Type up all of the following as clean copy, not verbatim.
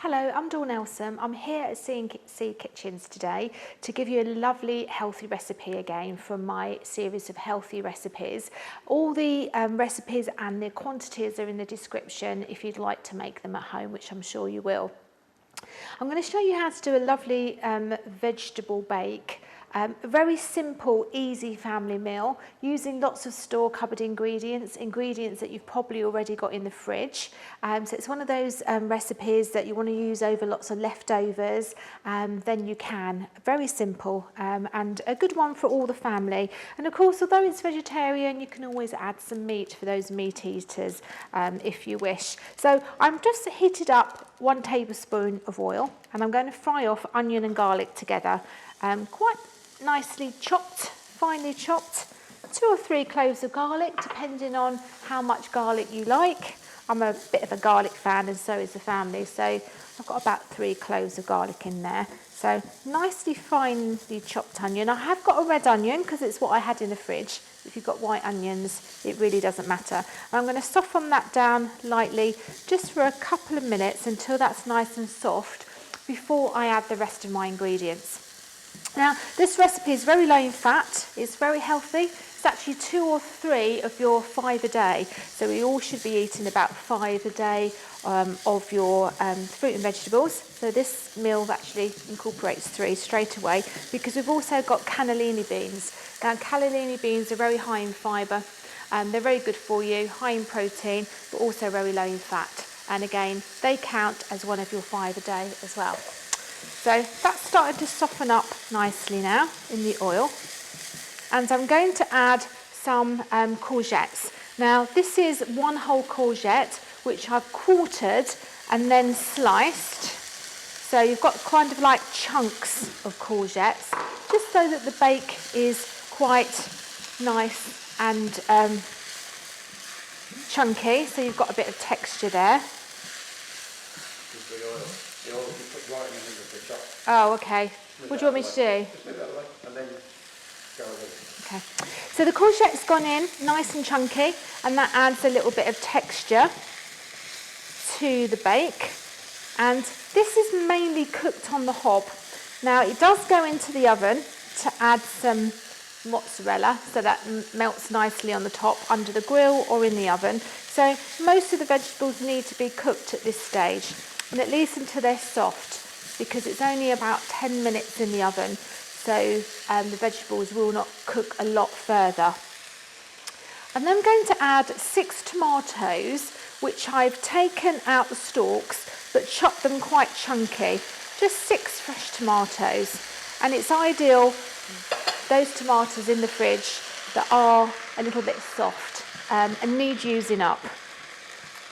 Hello, I'm Dawn Nelson. I'm here at C&C Kitchens today to give you a lovely healthy recipe again from my series of healthy recipes. All the recipes and the quantities are in the description if you'd like to make them at home, which I'm sure you will. I'm going to show you how to do a lovely vegetable bake. A very simple, easy family meal using lots of store cupboard ingredients that you've probably already got in the fridge. So it's one of those recipes that you want to use over lots of leftovers, then you can. Very simple and a good one for all the family. And of course, although it's vegetarian, you can always add some meat for those meat eaters if you wish. So I'm just heated up 1 tablespoon of oil and I'm going to fry off onion and garlic together. Quite nicely chopped, finely chopped, 2 or 3 cloves of garlic depending on how much garlic you like. I'm a bit of a garlic fan and so is the family, so I've got about 3 cloves of garlic in there. So nicely finely chopped onion. I have got a red onion because it's what I had in the fridge. If you've got white onions, it really doesn't matter. And I'm going to soften that down lightly just for a couple of minutes until that's nice and soft before I add the rest of my ingredients. Now, this recipe is very low in fat, it's very healthy. It's actually 2 or 3 of your 5 a day. So we all should be eating about 5 a day of your fruit and vegetables. So this meal actually incorporates 3 straight away because we've also got cannellini beans. Now, cannellini beans are very high in fibre. They're very good for you, high in protein, but also very low in fat. And again, they count as one of your 5 a day as well. So that's started to soften up nicely now in the oil. And I'm going to add some courgettes. Now this is 1 whole courgette, which I've quartered and then sliced. So you've got kind of like chunks of courgettes, just so that the bake is quite nice and chunky. So you've got a bit of texture there. Oh, okay. What do you want me to do? Just move that away and then go over. Okay. So the courgette's gone in, nice and chunky, and that adds a little bit of texture to the bake. And this is mainly cooked on the hob. Now it does go into the oven to add some mozzarella, so that melts nicely on the top under the grill or in the oven. So most of the vegetables need to be cooked at this stage, and at least until they're soft, because it's only about 10 minutes in the oven, so the vegetables will not cook a lot further. And then I'm going to add 6 tomatoes, which I've taken out the stalks, but chopped them quite chunky. Just 6 fresh tomatoes. And it's ideal, those tomatoes in the fridge that are a little bit soft and need using up.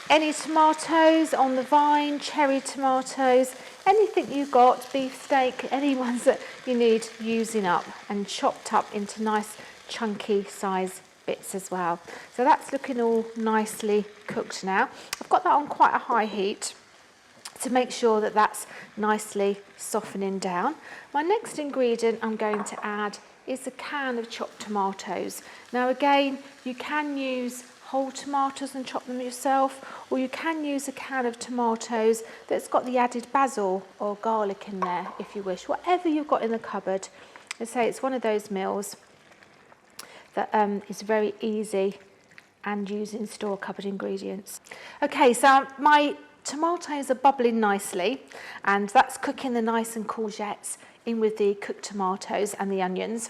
Any tomatoes on the vine, cherry tomatoes, anything you've got, beefsteak, any ones that you need using up and chopped up into nice chunky size bits as well. So that's looking all nicely cooked now. I've got that on quite a high heat to make sure that that's nicely softening down. My next ingredient I'm going to add is a can of chopped tomatoes. Now again, you can use whole tomatoes and chop them yourself, or you can use a can of tomatoes that's got the added basil or garlic in there if you wish, whatever you've got in the cupboard. I say it's one of those meals that is very easy and using store cupboard ingredients. Okay, so my tomatoes are bubbling nicely and that's cooking the nice and courgettes in with the cooked tomatoes and the onions.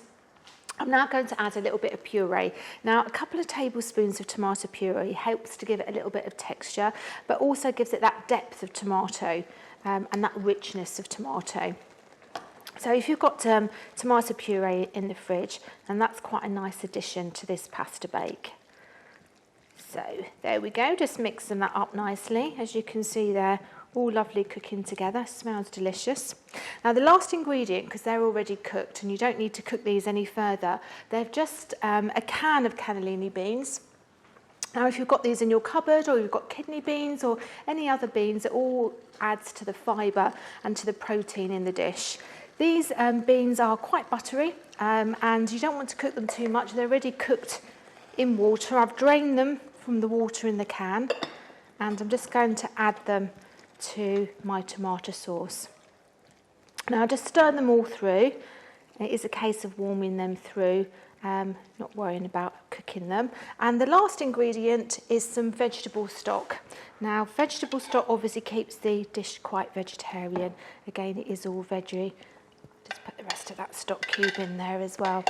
I'm now going to add a little bit of puree. Now, a couple of tablespoons of tomato puree helps to give it a little bit of texture, but also gives it that depth of tomato and that richness of tomato. So if you've got tomato puree in the fridge, then that's quite a nice addition to this pasta bake. So there we go, just mixing that up nicely. As you can see there, all lovely cooking together, smells delicious. Now the last ingredient, because they're already cooked and you don't need to cook these any further, they're just a can of cannellini beans. Now if you've got these in your cupboard or you've got kidney beans or any other beans, it all adds to the fibre and to the protein in the dish. These beans are quite buttery and you don't want to cook them too much. They're already cooked in water. I've drained them from the water in the can and I'm just going to add them to my tomato sauce. Now just stir them all through. It is a case of warming them through, not worrying about cooking them. And the last ingredient is some vegetable stock. Now vegetable stock obviously keeps the dish quite vegetarian. Again, it is all veggie. Just put the rest of that stock cube in there as well.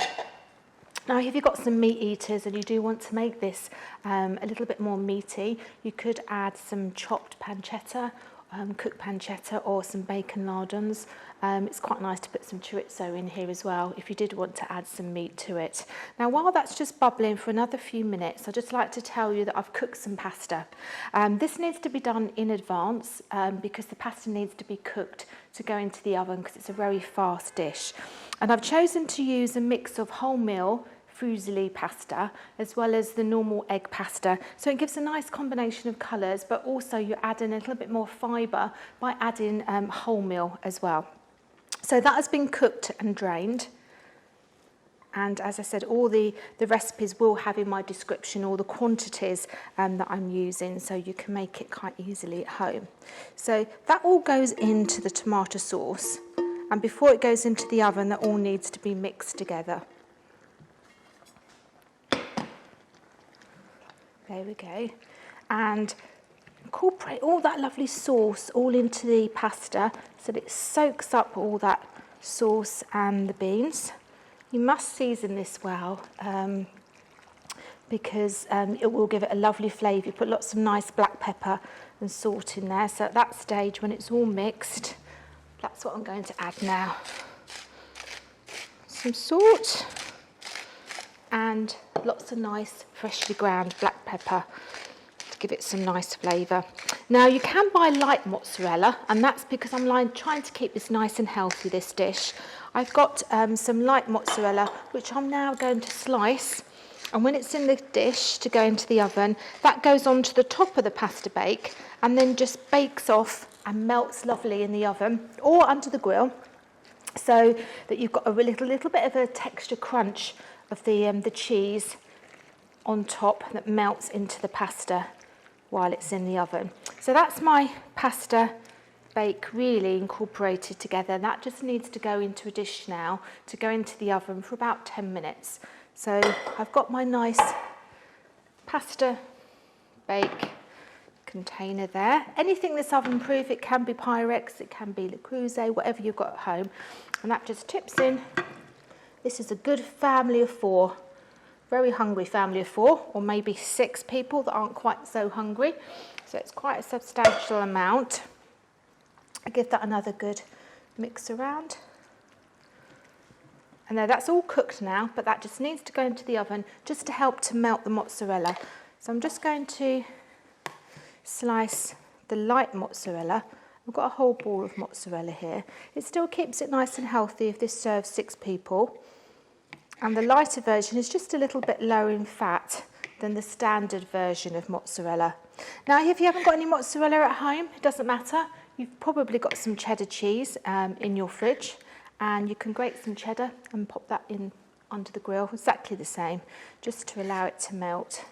Now if you've got some meat eaters and you do want to make this a little bit more meaty, you could add some chopped pancetta, cooked pancetta, or some bacon lardons. It's quite nice to put some chorizo in here as well if you did want to add some meat to it. Now while that's just bubbling for another few minutes, I'd just like to tell you that I've cooked some pasta. This needs to be done in advance because the pasta needs to be cooked to go into the oven because it's a very fast dish. And I've chosen to use a mix of wholemeal fusilli pasta as well as the normal egg pasta, so it gives a nice combination of colours, but also you add in a little bit more fibre by adding wholemeal as well. So that has been cooked and drained, and as I said, all the recipes will have in my description all the quantities that I'm using, so you can make it quite easily at home. So that all goes into the tomato sauce, and before it goes into the oven, that all needs to be mixed together. There we go. And incorporate all that lovely sauce all into the pasta so that it soaks up all that sauce and the beans. You must season this well because it will give it a lovely flavour. You put lots of nice black pepper and salt in there. So at that stage, when it's all mixed, that's what I'm going to add now. Some salt and lots of nice freshly ground black pepper to give it some nice flavour. Now you can buy light mozzarella, and that's because I'm trying to keep this nice and healthy, this dish. I've got some light mozzarella which I'm now going to slice, and when it's in the dish to go into the oven, that goes onto the top of the pasta bake and then just bakes off and melts lovely in the oven or under the grill, so that you've got a little bit of a texture crunch of the cheese on top that melts into the pasta while it's in the oven. So that's my pasta bake really incorporated together. That just needs to go into a dish now to go into the oven for about 10 minutes. So I've got my nice pasta bake container there. Anything that's oven proof, it can be Pyrex, it can be Le Creuset, whatever you've got at home. And that just tips in. This is a good family of 4, very hungry family of 4, or maybe 6 people that aren't quite so hungry. So it's quite a substantial amount. I give that another good mix around. And now that's all cooked now, but that just needs to go into the oven just to help to melt the mozzarella. So I'm just going to slice the light mozzarella. I've got a whole ball of mozzarella here. It still keeps it nice and healthy if this serves 6 people. And the lighter version is just a little bit lower in fat than the standard version of mozzarella. Now, if you haven't got any mozzarella at home, it doesn't matter. You've probably got some cheddar cheese in your fridge, and you can grate some cheddar and pop that in under the grill, exactly the same, just to allow it to melt.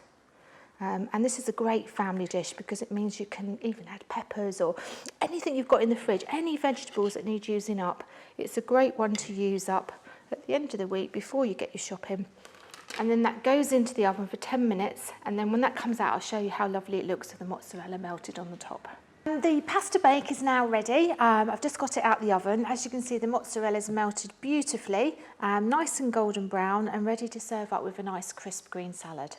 And this is a great family dish because it means you can even add peppers or anything you've got in the fridge, any vegetables that need using up. It's a great one to use up at the end of the week before you get your shopping. And then that goes into the oven for 10 minutes, and then when that comes out, I'll show you how lovely it looks with the mozzarella melted on the top. The pasta bake is now ready. I've just got it out the oven. As you can see, the mozzarella is melted beautifully, nice and golden brown, and ready to serve up with a nice crisp green salad.